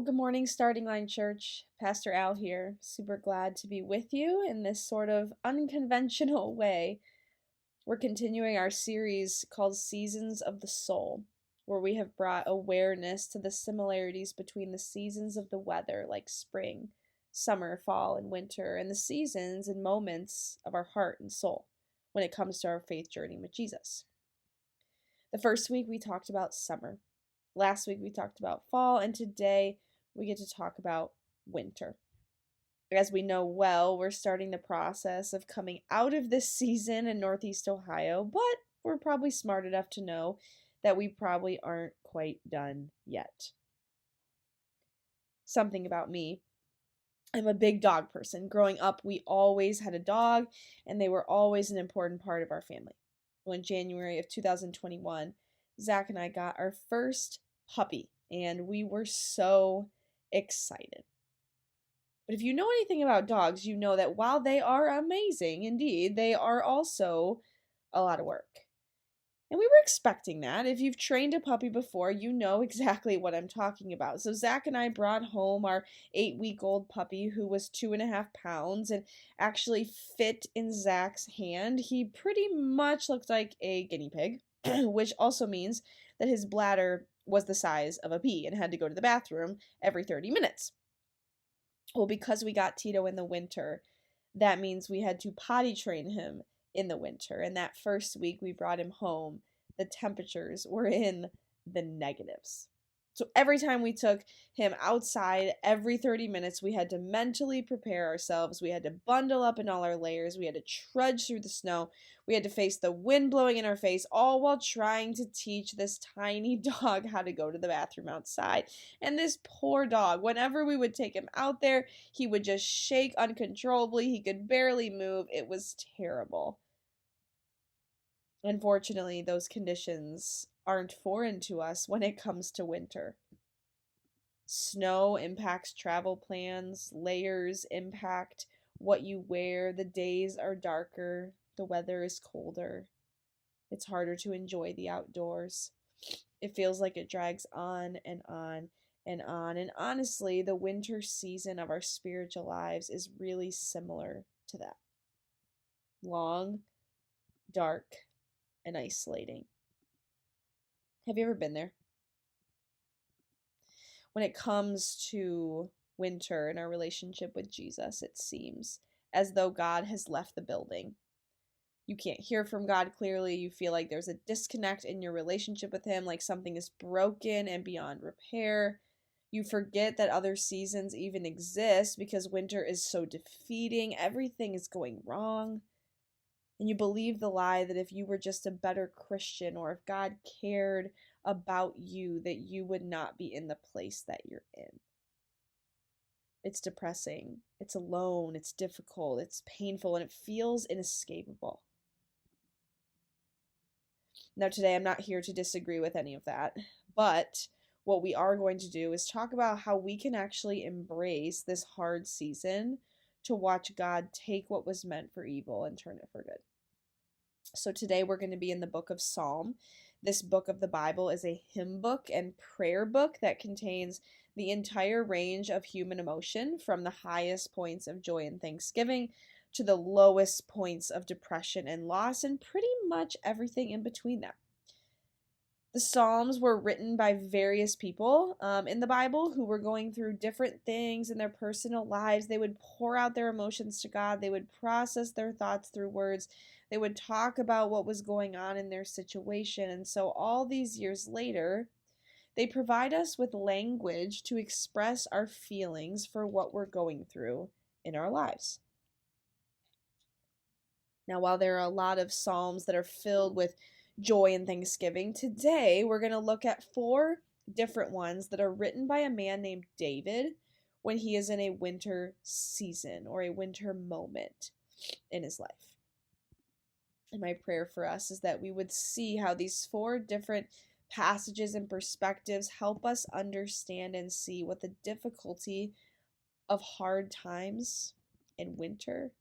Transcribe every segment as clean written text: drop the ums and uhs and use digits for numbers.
Good morning, Starting Line Church. Pastor Al here. Super glad to be with you in this sort of unconventional way. We're continuing our series called Seasons of the Soul, where we have brought awareness to the similarities between the seasons of the weather, like spring, summer, fall, and winter, and the seasons and moments of our heart and soul when it comes to our faith journey with Jesus. The first week we talked about summer. Last week we talked about fall, and today we get to talk about winter. As we know well, we're starting the process of coming out of this season in Northeast Ohio, but we're probably smart enough to know that we probably aren't quite done yet. Something about me. I'm a big dog person. Growing up, we always had a dog, and they were always an important part of our family. Well, in January of 2021, Zach and I got our first puppy, and we were so excited. But if you know anything about dogs, you know that while they are amazing, indeed, they are also a lot of work. And we were expecting that. If you've trained a puppy before, you know exactly what I'm talking about. So Zach and I brought home our 8-week-old puppy who was 2.5 pounds and actually fit in Zach's hand. He pretty much looked like a guinea pig, which also means that his bladder was the size of a pea and had to go to the bathroom every 30 minutes. Well, because we got Tito in the winter, that means we had to potty train him in the winter. And that first week we brought him home, the temperatures were in the negatives. So every time we took him outside, every 30 minutes, we had to mentally prepare ourselves. We had to bundle up in all our layers. We had to trudge through the snow. We had to face the wind blowing in our face, all while trying to teach this tiny dog how to go to the bathroom outside. And this poor dog, whenever we would take him out there, he would just shake uncontrollably. He could barely move. It was terrible. Unfortunately, those conditions aren't foreign to us when it comes to winter. Snow impacts travel plans, layers impact what you wear, the days are darker, the weather is colder. It's harder to enjoy the outdoors. It feels like it drags on and on and on. And honestly, the winter season of our spiritual lives is really similar to that. Long, dark, and isolating. Have you ever been there? When it comes to winter and our relationship with Jesus, it seems as though God has left the building. You can't hear from God clearly. You feel like there's a disconnect in your relationship with Him, like something is broken and beyond repair. You forget that other seasons even exist because winter is so defeating. Everything is going wrong. And you believe the lie that if you were just a better Christian or if God cared about you, that you would not be in the place that you're in. It's depressing. It's alone. It's difficult. It's painful. And it feels inescapable. Now, today I'm not here to disagree with any of that. But what we are going to do is talk about how we can actually embrace this hard season to watch God take what was meant for evil and turn it for good. So today we're going to be in the book of Psalm. This book of the Bible is a hymn book and prayer book that contains the entire range of human emotion, from the highest points of joy and thanksgiving to the lowest points of depression and loss, and pretty much everything in between them. The Psalms were written by various people in the Bible who were going through different things in their personal lives. They would pour out their emotions to God. They would process their thoughts through words. They would talk about what was going on in their situation. And so all these years later, they provide us with language to express our feelings for what we're going through in our lives. Now, while there are a lot of Psalms that are filled with joy and thanksgiving, today we're going to look at 4 different ones that are written by a man named David when he is in a winter season or a winter moment in his life. And my prayer for us is that we would see how these 4 different passages and perspectives help us understand and see what the difficulty of hard times in winter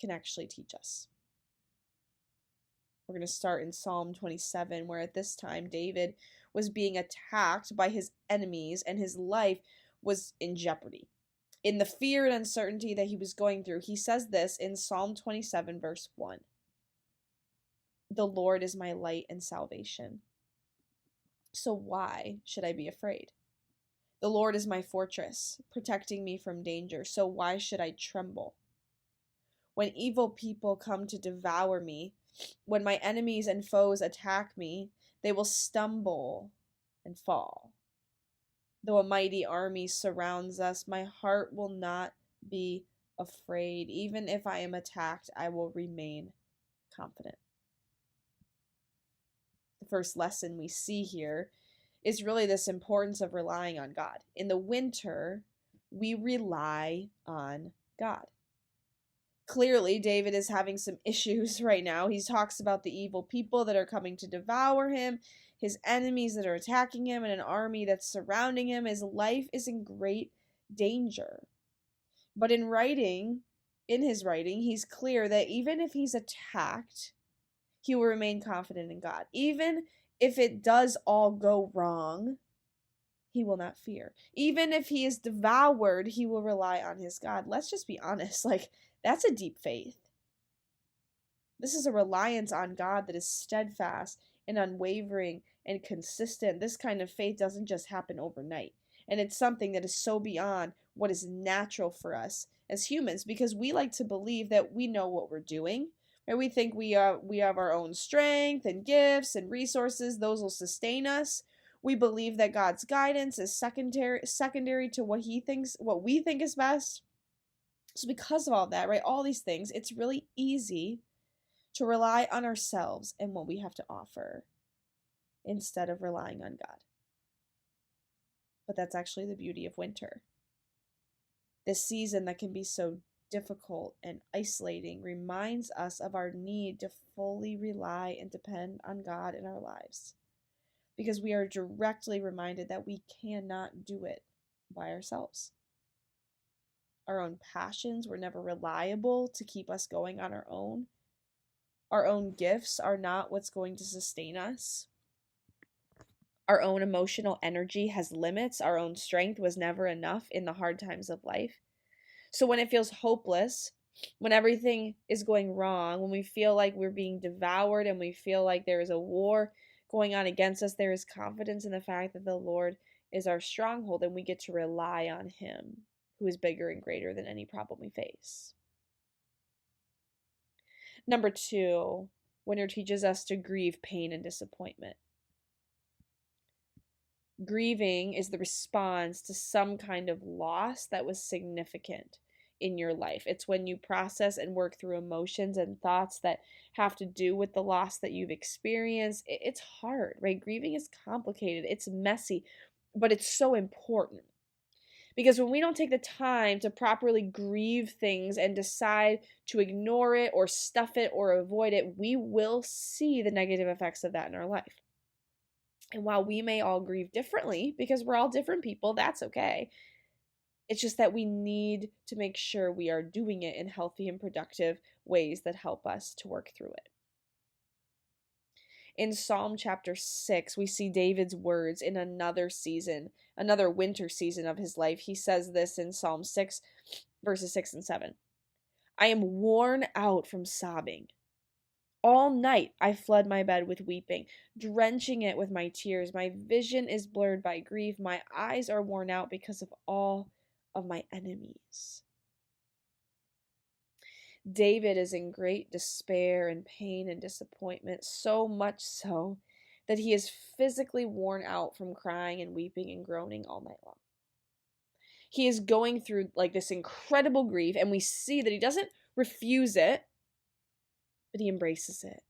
can actually teach us. We're going to start in Psalm 27, where at this time David was being attacked by his enemies and his life was in jeopardy. In the fear and uncertainty that he was going through, he says this in Psalm 27, verse 1. The Lord is my light and salvation. So why should I be afraid? The Lord is my fortress, protecting me from danger. So why should I tremble? When evil people come to devour me, when my enemies and foes attack me, they will stumble and fall. Though a mighty army surrounds us, my heart will not be afraid. Even if I am attacked, I will remain confident. The first lesson we see here is really this importance of relying on God. In the winter, we rely on God. Clearly, David is having some issues right now. He talks about the evil people that are coming to devour him, his enemies that are attacking him, and an army that's surrounding him. His life is in great danger. But in his writing, he's clear that even if he's attacked, he will remain confident in God. Even if it does all go wrong, he will not fear. Even if he is devoured, he will rely on his God. Let's just be honest. That's a deep faith. This is a reliance on God that is steadfast and unwavering and consistent. This kind of faith doesn't just happen overnight. And it's something that is so beyond what is natural for us as humans, because we like to believe that we know what we're doing. And we think we have our own strength and gifts and resources. Those will sustain us. We believe that God's guidance is secondary to what we think is best. So because of all that, right, all these things, it's really easy to rely on ourselves and what we have to offer instead of relying on God. But that's actually the beauty of winter. This season that can be so difficult and isolating reminds us of our need to fully rely and depend on God in our lives, because we are directly reminded that we cannot do it by ourselves. Our own passions were never reliable to keep us going on our own. Our own gifts are not what's going to sustain us. Our own emotional energy has limits. Our own strength was never enough in the hard times of life. So when it feels hopeless, when everything is going wrong, when we feel like we're being devoured and we feel like there is a war going on against us, there is confidence in the fact that the Lord is our stronghold and we get to rely on Him, who is bigger and greater than any problem we face. Number 2, winter teaches us to grieve pain and disappointment. Grieving is the response to some kind of loss that was significant in your life. It's when you process and work through emotions and thoughts that have to do with the loss that you've experienced. It's hard, right? Grieving is complicated. It's messy, but it's so important. Because when we don't take the time to properly grieve things and decide to ignore it or stuff it or avoid it, we will see the negative effects of that in our life. And while we may all grieve differently, because we're all different people, that's okay. It's just that we need to make sure we are doing it in healthy and productive ways that help us to work through it. In Psalm chapter 6, we see David's words in another winter season of his life. He says this in Psalm 6, verses 6 and 7. I am worn out from sobbing. All night I flood my bed with weeping, drenching it with my tears. My vision is blurred by grief. My eyes are worn out because of all of my enemies. David is in great despair and pain and disappointment, so much so that he is physically worn out from crying and weeping and groaning all night long. He is going through this incredible grief, and we see that he doesn't refuse it, but he embraces it.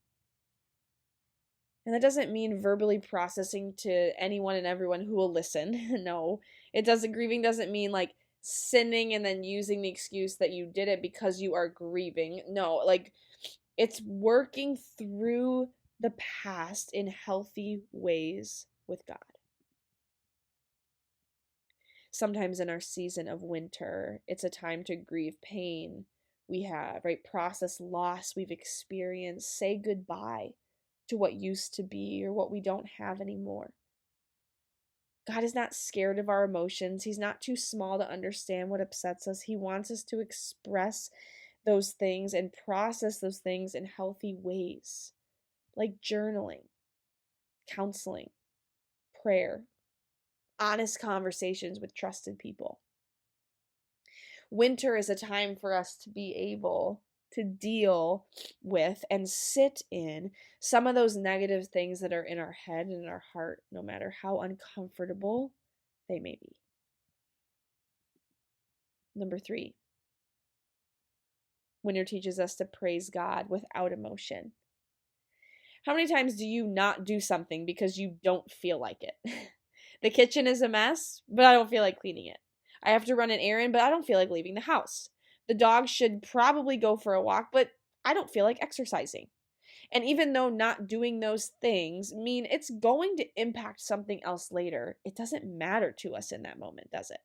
And that doesn't mean verbally processing to anyone and everyone who will listen. No, grieving doesn't mean sinning and then using the excuse that you did it because you are grieving. No, it's working through the past in healthy ways with God. Sometimes in our season of winter, it's a time to grieve pain we have, right? Process loss we've experienced, say goodbye to what used to be or what we don't have anymore. God is not scared of our emotions. He's not too small to understand what upsets us. He wants us to express those things and process those things in healthy ways, like journaling, counseling, prayer, honest conversations with trusted people. Winter is a time for us to be able to deal with and sit in some of those negative things that are in our head and in our heart, no matter how uncomfortable they may be. Number 3, winter teaches us to praise God without emotion. How many times do you not do something because you don't feel like it? The kitchen is a mess, but I don't feel like cleaning it. I have to run an errand, but I don't feel like leaving the house. The dog should probably go for a walk, but I don't feel like exercising. And even though not doing those things mean it's going to impact something else later, it doesn't matter to us in that moment, does it?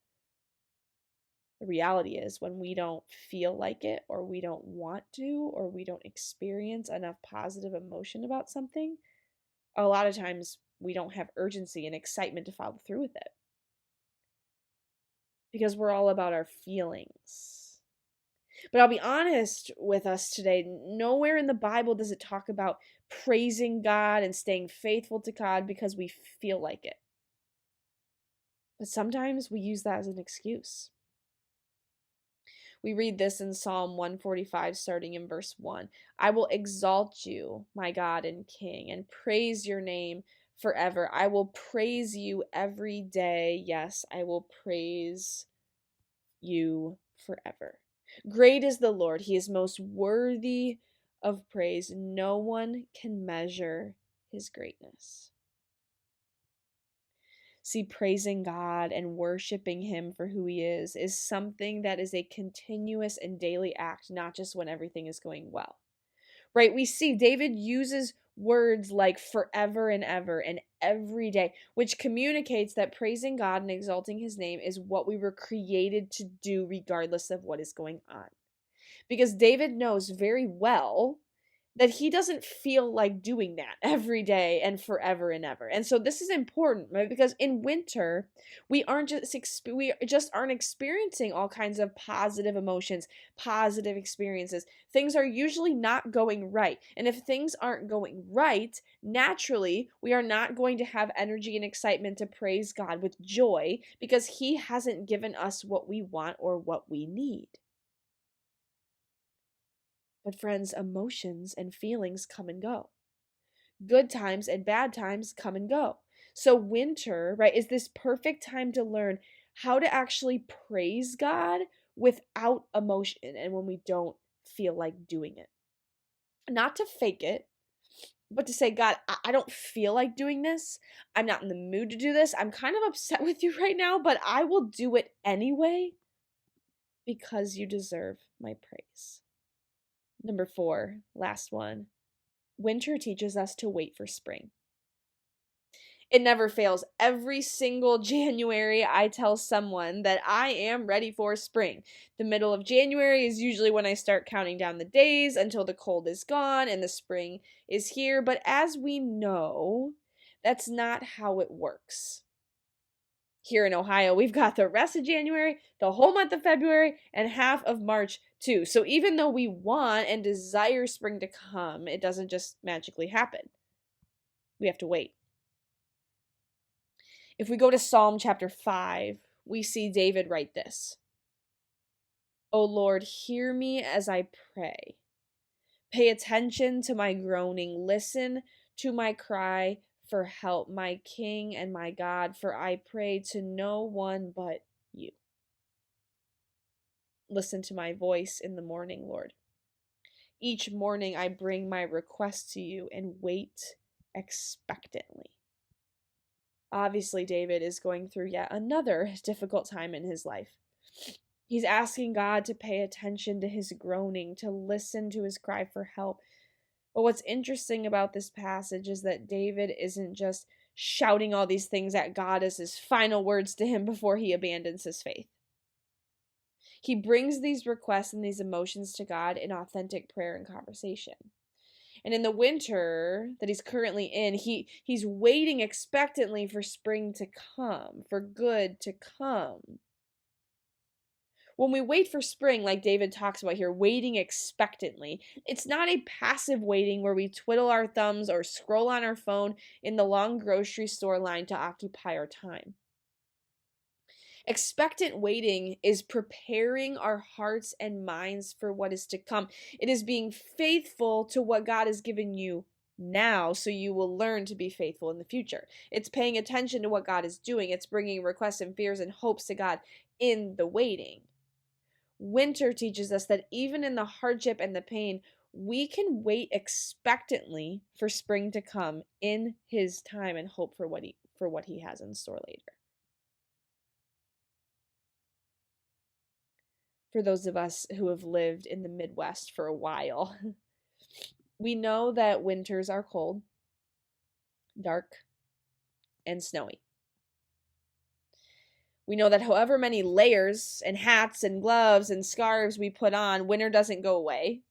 The reality is when we don't feel like it, or we don't want to, or we don't experience enough positive emotion about something, a lot of times we don't have urgency and excitement to follow through with it. Because we're all about our feelings. But I'll be honest with us today, nowhere in the Bible does it talk about praising God and staying faithful to God because we feel like it. But sometimes we use that as an excuse. We read this in Psalm 145, starting in verse 1. I will exalt you, my God and King, and praise your name forever. I will praise you every day. Yes, I will praise you forever. Great is the Lord. He is most worthy of praise. No one can measure his greatness. See, praising God and worshiping him for who he is something that is a continuous and daily act, not just when everything is going well. Right? We see David uses words like forever and ever and every day, which communicates that praising God and exalting his name is what we were created to do regardless of what is going on. Because David knows very well that he doesn't feel like doing that every day and forever and ever. And so this is important, right? Because in winter, we just aren't experiencing all kinds of positive emotions, positive experiences. Things are usually not going right. And if things aren't going right, naturally, we are not going to have energy and excitement to praise God with joy because he hasn't given us what we want or what we need. But friends, emotions and feelings come and go. Good times and bad times come and go. So winter, right, is this perfect time to learn how to actually praise God without emotion and when we don't feel like doing it. Not to fake it, but to say, God, I don't feel like doing this. I'm not in the mood to do this. I'm kind of upset with you right now, but I will do it anyway because you deserve my praise. Number 4, last one. Winter teaches us to wait for spring. It never fails. Every single January, I tell someone that I am ready for spring. The middle of January is usually when I start counting down the days until the cold is gone and the spring is here. But as we know, that's not how it works. Here in Ohio, we've got the rest of January, the whole month of February, and half of March too. So even though we want and desire spring to come, it doesn't just magically happen. We have to wait. If we go to Psalm chapter 5, we see David write this. O Lord, hear me as I pray. Pay attention to my groaning. Listen to my cry for help, my King and my God, for I pray to no one but you. Listen to my voice in the morning, Lord. Each morning I bring my request to you and wait expectantly. Obviously, David is going through yet another difficult time in his life. He's asking God to pay attention to his groaning, to listen to his cry for help. But what's interesting about this passage is that David isn't just shouting all these things at God as his final words to him before he abandons his faith. He brings these requests and these emotions to God in authentic prayer and conversation. And in the winter that he's currently in, he's waiting expectantly for spring to come, for good to come. When we wait for spring, like David talks about here, waiting expectantly, it's not a passive waiting where we twiddle our thumbs or scroll on our phone in the long grocery store line to occupy our time. Expectant waiting is preparing our hearts and minds for what is to come. It is being faithful to what God has given you now so you will learn to be faithful in the future. It's paying attention to what God is doing. It's bringing requests and fears and hopes to God in the waiting. Winter teaches us that even in the hardship and the pain, we can wait expectantly for spring to come in his time and hope for what he has in store later. For those of us who have lived in the Midwest for a while, we know that winters are cold, dark, and snowy. We know that however many layers and hats and gloves and scarves we put on, winter doesn't go away.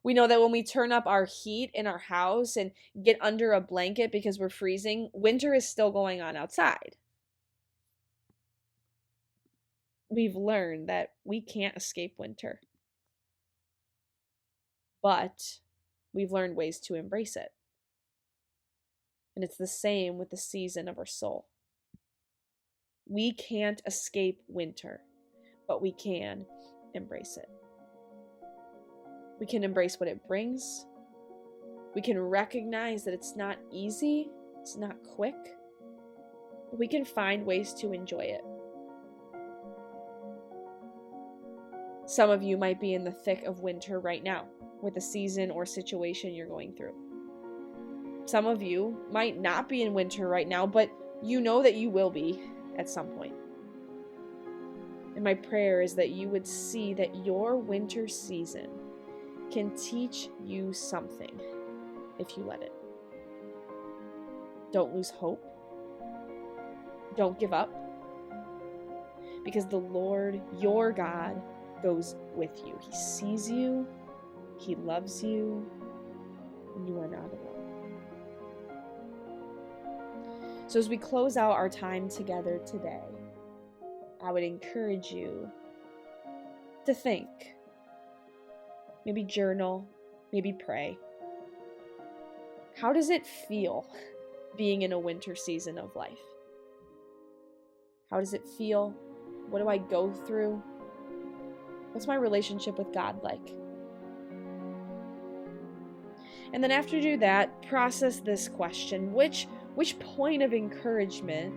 We know that when we turn up our heat in our house and get under a blanket because we're freezing, winter is still going on outside. We've learned that we can't escape winter. But we've learned ways to embrace it. And it's the same with the season of our soul. We can't escape winter, but we can embrace it. We can embrace what it brings. We can recognize that it's not easy, it's not quick, but we can find ways to enjoy it. Some of you might be in the thick of winter right now with a season or situation you're going through. Some of you might not be in winter right now, but you know that you will be at some point. And my prayer is that you would see that your winter season can teach you something if you let it. Don't lose hope. Don't give up. Because the Lord, your God, goes with you. He sees you. He loves you. And you are not alone. So as we close out our time together today, I would encourage you to think. Maybe journal. Maybe pray. How does it feel being in a winter season of life? How does it feel? What do I go through? What's my relationship with God like? And then after you do that, process this question. Which point of encouragement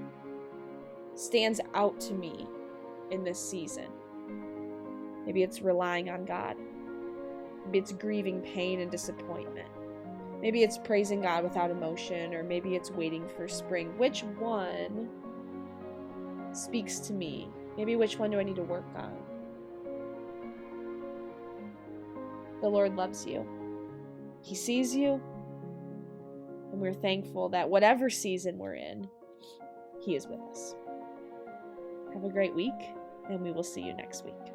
stands out to me in this season? Maybe it's relying on God. Maybe it's grieving pain and disappointment. Maybe it's praising God without emotion, or maybe it's waiting for spring. Which one speaks to me? Maybe which one do I need to work on? The Lord loves you. He sees you. And we're thankful that whatever season we're in, He is with us. Have a great week, and we will see you next week.